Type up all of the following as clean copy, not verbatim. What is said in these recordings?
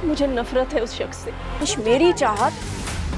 मुझे नफरत है उस शख्स से। कुछ मेरी चाहत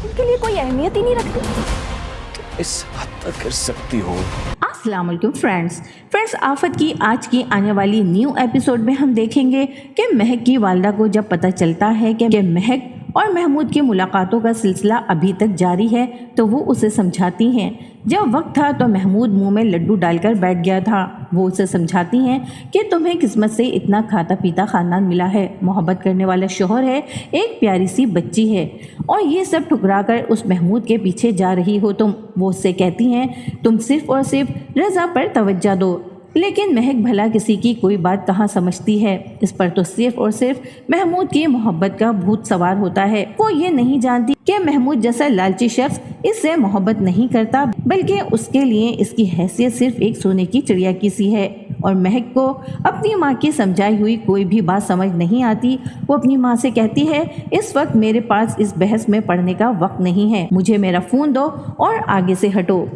उनके लिए कोई अहमियत ही नहीं रखती। इस हद तक कर सकती हो। अस्सलाम वालेकुम फ्रेंड्स, आफत की आज की आने वाली न्यू एपिसोड में हम देखेंगे कि महक की वालिदा को जब पता चलता है कि महक और महमूद की मुलाकातों का सिलसिला अभी तक जारी है तो वो उसे समझाती हैं। जब वक्त था तो महमूद मुंह में लड्डू डालकर बैठ गया था। वो उसे समझाती हैं कि तुम्हें किस्मत से इतना खाता पीता खानदान मिला है, मोहब्बत करने वाला शोहर है, एक प्यारी सी बच्ची है, और ये सब ठुकरा कर उस महमूद के पीछे जा रही हो तुम। वो उससे कहती हैं तुम सिर्फ और सिर्फ रज़ा पर तवज्जो दो। लेकिन महक भला किसी की कोई बात कहाँ समझती है। इस पर तो सिर्फ और सिर्फ महमूद की मोहब्बत का भूत सवार होता है। वो ये नहीं जानती कि महमूद जैसा लालची शख्स इससे मोहब्बत नहीं करता, बल्कि उसके लिए इसकी हैसियत सिर्फ एक सोने की चिड़िया की सी है। और महक को अपनी माँ की समझाई हुई कोई भी बात समझ नहीं आती। वो अपनी माँ से कहती है इस वक्त मेरे पास इस बहस में पढ़ने का वक्त नहीं है, मुझे मेरा फ़ोन दो और आगे से हटो।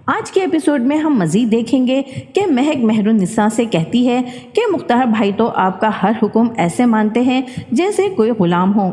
आज के एपिसोड में हम मज़ीद देखेंगे कि महक मेहरुन्निसा से कहती है कि मुख्तार भाई तो आपका हर हुक्म ऐसे मानते हैं जैसे कोई ग़ुलाम हो।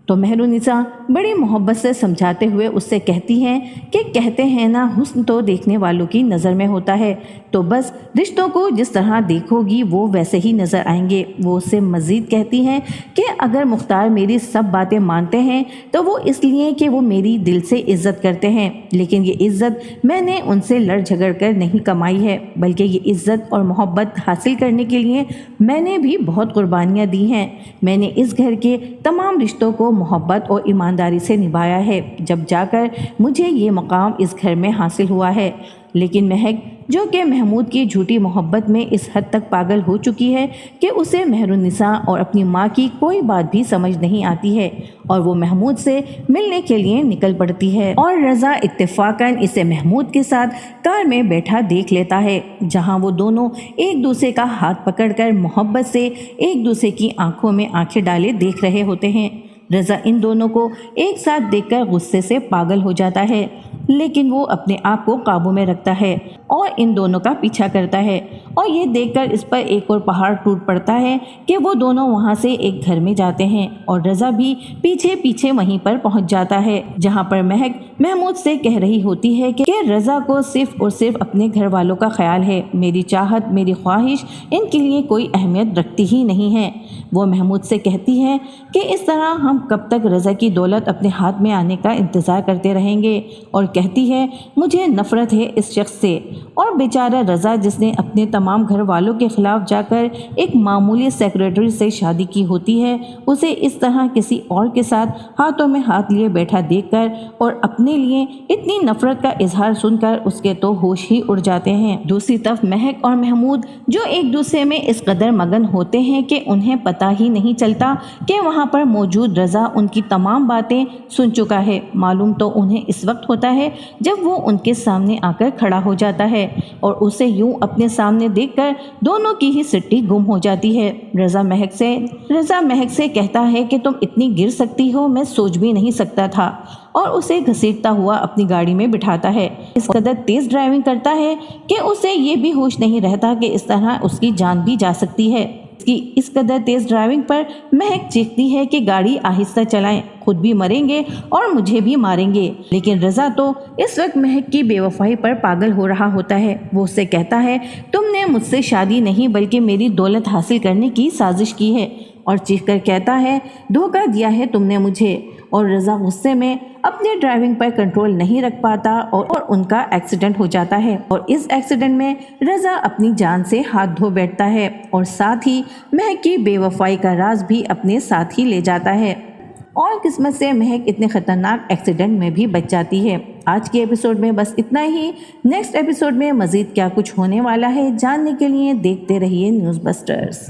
तो मेहरुन्निसा बड़ी मोहब्बत से समझाते हुए उससे कहती हैं कि कहते हैं ना, हुस्न तो देखने वालों की नज़र में होता है, तो बस रिश्तों को जिस तरह देखोगी वो वैसे ही नज़र आएंगे। वो उससे मज़ीद कहती हैं कि अगर मुख्तार मेरी सब बातें मानते हैं तो वो इसलिए कि वो मेरी दिल से इज़्ज़त करते हैं, लेकिन ये इज़्ज़त मैंने उनसे लड़ झगड़ कर नहीं कमाई है, बल्कि ये इज़्ज़त और मोहब्बत हासिल करने के लिए मैंने भी बहुत कुर्बानियाँ दी हैं। मैंने इस घर के तमाम रिश्तों को मोहब्बत और ईमानदारी से निभाया है, जब जाकर मुझे ये मकाम इस घर में हासिल हुआ है। लेकिन महक जो कि महमूद की झूठी मोहब्बत में इस हद तक पागल हो चुकी है कि उसे मेहरुन्निसा और अपनी माँ की कोई बात भी समझ नहीं आती है, और वो महमूद से मिलने के लिए निकल पड़ती है। और रज़ा इत्तेफाकन इसे महमूद के साथ कार में बैठा देख लेता है, जहाँ वो दोनों एक दूसरे का हाथ पकड़कर मोहब्बत से एक दूसरे की आंखों में आंखें डाले देख रहे होते हैं। रज़ा इन दोनों को एक साथ देखकर गुस्से से पागल हो जाता है, लेकिन वो अपने आप को काबू में रखता है और इन दोनों का पीछा करता है। और ये देखकर इस पर एक और पहाड़ टूट पड़ता है कि वो दोनों वहाँ से एक घर में जाते हैं, और रज़ा भी पीछे पीछे वहीं पर पहुँच जाता है, जहाँ पर महक महमूद से कह रही होती है कि रज़ा को सिर्फ और सिर्फ अपने घर वालों का ख्याल है, मेरी चाहत मेरी ख्वाहिश इनके लिए कोई अहमियत रखती ही नहीं है। वो महमूद से कहती है कि इस तरह हम कब तक रज़ा की दौलत अपने हाथ में आने का इंतज़ार करते रहेंगे, और कहती है मुझे नफ़रत है इस शख्स से। और बेचारा रज़ा जिसने अपने तमाम घर वालों के ख़िलाफ़ जाकर एक मामूली सेक्रेटरी से शादी की होती है, उसे इस तरह किसी और के साथ हाथों में हाथ लिए बैठा देखकर और अपने लिए इतनी नफ़रत का इजहार सुनकर उसके तो होश ही उड़ जाते हैं। दूसरी तरफ महक और महमूद जो एक दूसरे में इस कदर मगन होते हैं कि उन्हें पता ही नहीं चलता कि वहाँ पर मौजूद रज़ा उनकी तमाम बातें सुन चुका है। मालूम तो उन्हें इस वक्त होता है जब वो उनके सामने आकर खड़ा हो जाता है, और उसे यूं अपने सामने देखकर दोनों की ही सिट्टी गुम हो जाती है। रज़ा महक से कहता है कि तुम इतनी गिर सकती हो, मैं सोच भी नहीं सकता था, और उसे घसीटता हुआ अपनी गाड़ी में बिठाता है। इस कदर तेज़ ड्राइविंग करता है कि उसे ये भी होश नहीं रहता कि इस तरह उसकी जान भी जा सकती है। कि इस कदर तेज़ ड्राइविंग पर महक चीखती है कि गाड़ी आहिस्ता चलाएं, खुद भी मरेंगे और मुझे भी मारेंगे। लेकिन रज़ा तो इस वक्त महक की बेवफाई पर पागल हो रहा होता है। वो उससे कहता है तुमने मुझसे शादी नहीं बल्कि मेरी दौलत हासिल करने की साजिश की है, और चीख कर कहता है धोखा दिया है तुमने मुझे। और रज़ा गुस्से में अपने ड्राइविंग पर कंट्रोल नहीं रख पाता और उनका एक्सीडेंट हो जाता है, और इस एक्सीडेंट में रज़ा अपनी जान से हाथ धो बैठता है, और साथ ही महक की बेवफाई का राज भी अपने साथ ही ले जाता है। और किस्मत से महक इतने ख़तरनाक एक्सीडेंट में भी बच जाती है। आज के एपिसोड में बस इतना ही। नेक्स्ट एपिसोड में मज़ीद क्या कुछ होने वाला है जानने के लिए देखते रहिए न्यूज़ बस्टर्स।